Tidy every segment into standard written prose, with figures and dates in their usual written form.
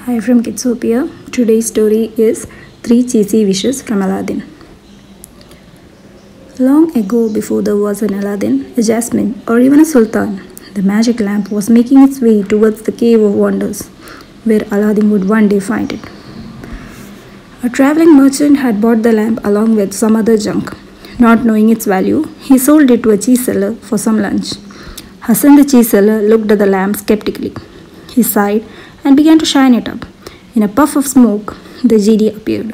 Hi from Kidsopia. Today's story is 3 Cheesy Wishes from Aladdin. Long ago, before there was an Aladdin, a Jasmine, or even a Sultan, the magic lamp was making its way towards the Cave of Wonders, where Aladdin would one day find it. A traveling merchant had bought the lamp along with some other junk. Not knowing its value, he sold it to a cheese seller for some lunch. Hassan the cheese seller looked at the lamp skeptically. He sighed and began to shine it up. In a puff of smoke, the genie appeared.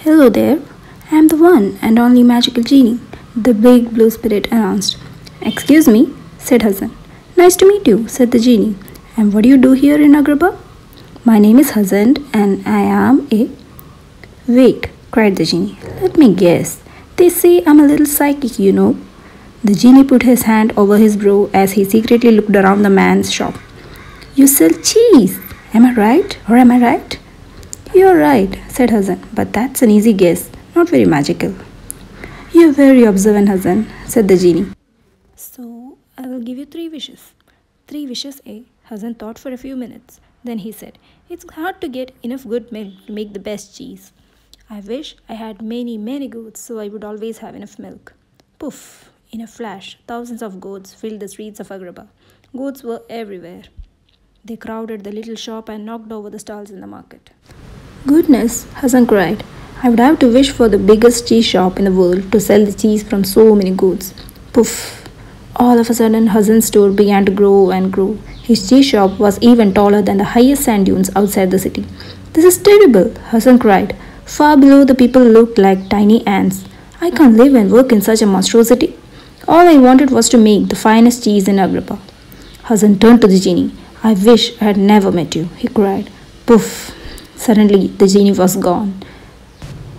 "Hello there, I am the one and only magical genie," the big blue spirit announced. "Excuse me," said Hassan. "Nice to meet you," said the genie. "And what do you do here in Agrabah?" "My name is Hassan and I am a—" "Wait," cried the genie. "Let me guess. They say I'm a little psychic, you know." The genie put his hand over his brow as he secretly looked around the man's shop. "You sell cheese. Am I right or am I right?" "You're right," said Hassan, "but that's an easy guess, not very magical." "You're very observant, Hassan," said the genie. "So, I will give you 3 wishes. 3 wishes, eh?" Hassan thought for a few minutes. Then he said, "It's hard to get enough good milk to make the best cheese. I wish I had many goats so I would always have enough milk." Poof! In a flash, thousands of goats filled the streets of Agrabah. Goats were everywhere. They crowded the little shop and knocked over the stalls in the market. "Goodness," Hassan cried. "I would have to wish for the biggest cheese shop in the world to sell the cheese from so many goats." Poof! All of a sudden, Hassan's store began to grow and grow. His cheese shop was even taller than the highest sand dunes outside the city. "This is terrible," Hassan cried. "Far below, the people looked like tiny ants. I can't live and work in such a monstrosity. All I wanted was to make the finest cheese in Agrabah." Hassan turned to the genie. "I wish I had never met you," he cried. Poof! Suddenly, the genie was gone.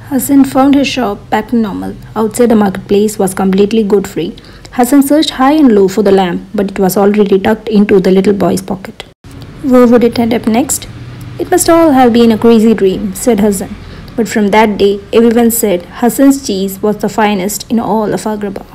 Hassan found his shop back to normal. Outside, the marketplace was completely goat-free. Hassan searched high and low for the lamp, but it was already tucked into the little boy's pocket. Where would it end up next? "It must all have been a crazy dream," said Hassan. But from that day, everyone said Hassan's cheese was the finest in all of Agrabah.